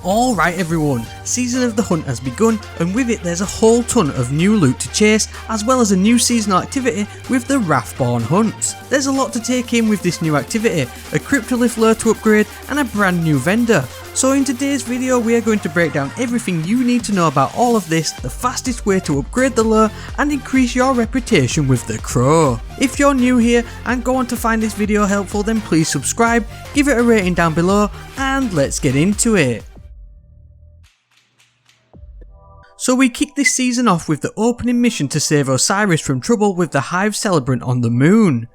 Alright everyone, Season of the Hunt has begun, and with it there's a whole ton of new loot to chase, as well as a new seasonal activity with the Wrathborn hunts. There's a lot to take in with this new activity, a Cryptolith lure to upgrade and a brand new vendor. So in today's video we are going to break down everything you need to know about all of this, the fastest way to upgrade the lure and increase your reputation with the crow. If you're new here and go on to find this video helpful, then please subscribe, give it a rating down below, and let's get into it. So we kick this season off with the opening mission to save Osiris from trouble with the Hive celebrant on the moon.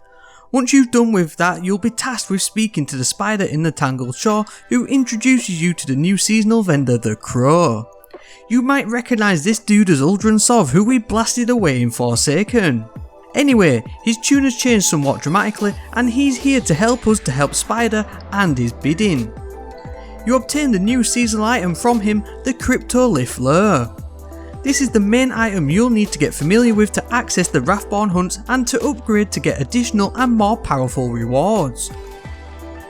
Once you've done with that, you'll be tasked with speaking to the spider in the tangled shore who introduces you to the new seasonal vendor, the crow. You might recognise this dude as Uldron who we blasted away in Forsaken. Anyway, his tune has changed somewhat dramatically and he's here to help us to help Spider and his bidding. You obtain the new seasonal item from him, the Cryptolith lure. This is the main item you'll need to get familiar with to access the Wrathborn hunts and to upgrade to get additional and more powerful rewards.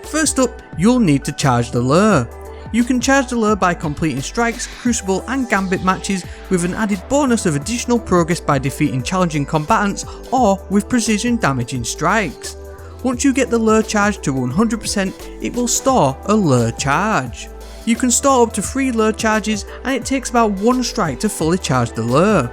First up, you'll need to charge the lure. You can charge the lure by completing strikes, crucible and gambit matches with an added bonus of additional progress by defeating challenging combatants or with precision damaging strikes. Once you get the lure charged to 100%, it will store a lure charge. You can store up to 3 lure charges and it takes about 1 strike to fully charge the lure.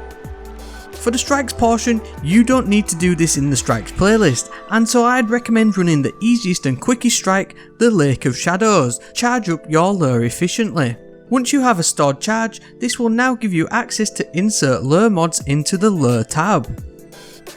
For the strikes portion, you don't need to do this in the strikes playlist, and so I'd recommend running the easiest and quickest strike, the Lake of Shadows, to charge up your lure efficiently. Once you have a stored charge, this will now give you access to insert lure mods into the lure tab.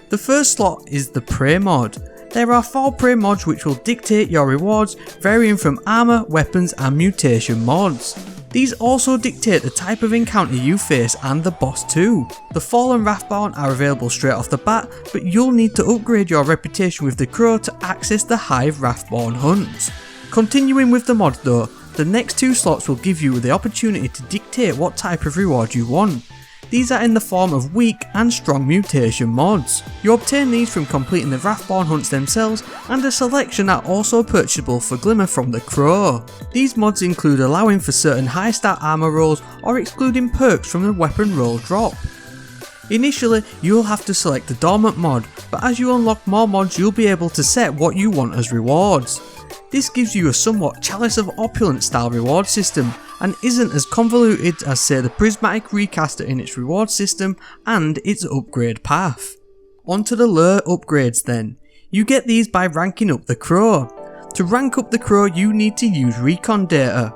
The first slot is the Prey mod. There are 4 prey mods which will dictate your rewards, varying from armour, weapons and mutation mods. These also dictate the type of encounter you face and the boss too. The Fallen Wrathborn are available straight off the bat, but you'll need to upgrade your reputation with the crow to access the Hive Wrathborn hunts. Continuing with the mods though, the next 2 slots will give you the opportunity to dictate what type of reward you want. These are in the form of weak and strong mutation mods. You obtain these from completing the Wrathborn hunts themselves, and a selection are also purchasable for Glimmer from the crow. These mods include allowing for certain high stat armour rolls or excluding perks from the weapon roll drop. Initially you'll have to select the Dormant mod, but as you unlock more mods you'll be able to set what you want as rewards. This gives you a somewhat Chalice of Opulence style reward system, and isn't as convoluted as say the Prismatic Recaster in its reward system and its upgrade path. Onto the lure upgrades then. You get these by ranking up the crow. To rank up the crow you need to use recon data.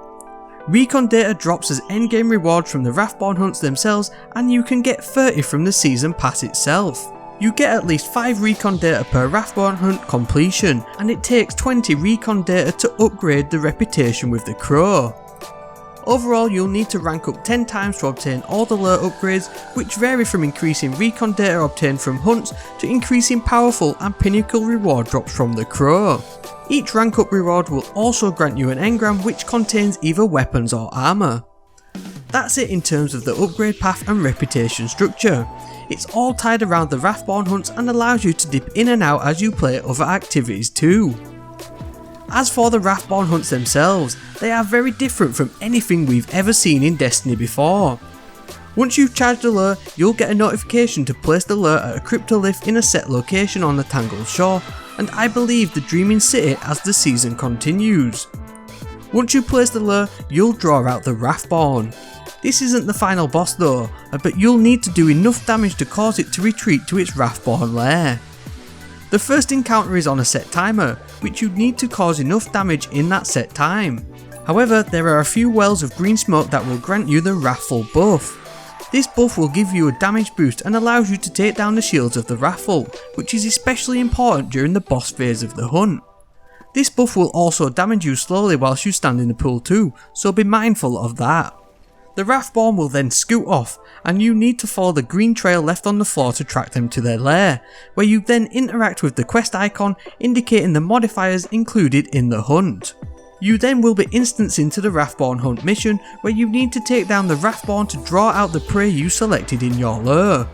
Recon data drops as endgame rewards from the Wrathborn hunts themselves, and you can get 30 from the season pass itself. You get at least 5 recon data per Wrathborn hunt completion, and it takes 20 recon data to upgrade the reputation with the crow. Overall you'll need to rank up 10 times to obtain all the lure upgrades, which vary from increasing recon data obtained from hunts to increasing powerful and pinnacle reward drops from the crow. Each rank up reward will also grant you an engram which contains either weapons or armour. That's it in terms of the upgrade path and reputation structure. It's all tied around the Wrathborn hunts and allows you to dip in and out as you play other activities too. As for the Wrathborn hunts themselves, they are very different from anything we've ever seen in Destiny before. Once you've charged the lure, you'll get a notification to place the lure at a Cryptolith in a set location on the tangled shore, and I believe the Dreaming City as the season continues. Once you place the lure, you'll draw out the Wrathborn. This isn't the final boss though, but you'll need to do enough damage to cause it to retreat to its Wrathborn lair. The first encounter is on a set timer, which you'd need to cause enough damage in that set time. However, there are a few wells of green smoke that will grant you the Wrathful buff. This buff will give you a damage boost and allows you to take down the shields of the Wrathful, which is especially important during the boss phase of the hunt. This buff will also damage you slowly whilst you stand in the pool too, so be mindful of that. The Wrathborn will then scoot off, and you need to follow the green trail left on the floor to track them to their lair, where you then interact with the quest icon indicating the modifiers included in the hunt. You then will be instanced into the Wrathborn hunt mission, where you need to take down the Wrathborn to draw out the prey you selected in your lure.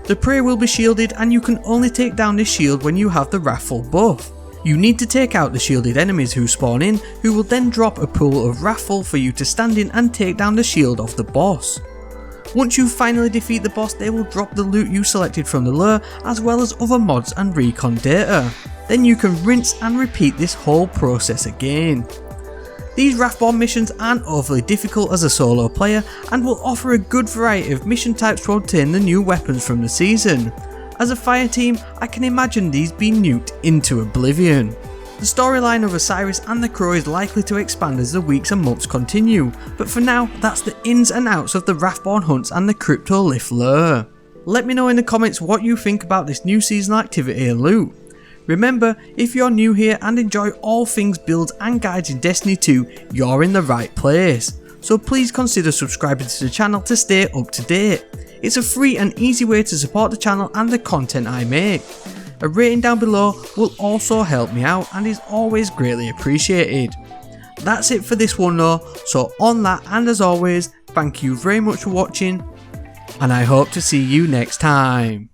The prey will be shielded and you can only take down this shield when you have the Wrathful buff. You need to take out the shielded enemies who spawn in, who will then drop a pool of Wrathful for you to stand in and take down the shield of the boss. Once you finally defeat the boss, they will drop the loot you selected from the lure, as well as other mods and recon data. Then you can rinse and repeat this whole process again. These Wrathborn missions aren't overly difficult as a solo player and will offer a good variety of mission types to obtain the new weapons from the season. As a fire team, I can imagine these being nuked into oblivion. The storyline of Osiris and the Crow is likely to expand as the weeks and months continue, but for now that's the ins and outs of the Wrathborn hunts and the Cryptolith lure. Let me know in the comments what you think about this new seasonal activity and loot. Remember, if you're new here and enjoy all things builds and guides in Destiny 2, you're in the right place. So please consider subscribing to the channel to stay up to date. It's a free and easy way to support the channel and the content I make. A rating down below will also help me out and is always greatly appreciated. That's it for this one though, so on that, and as always, thank you very much for watching, and I hope to see you next time.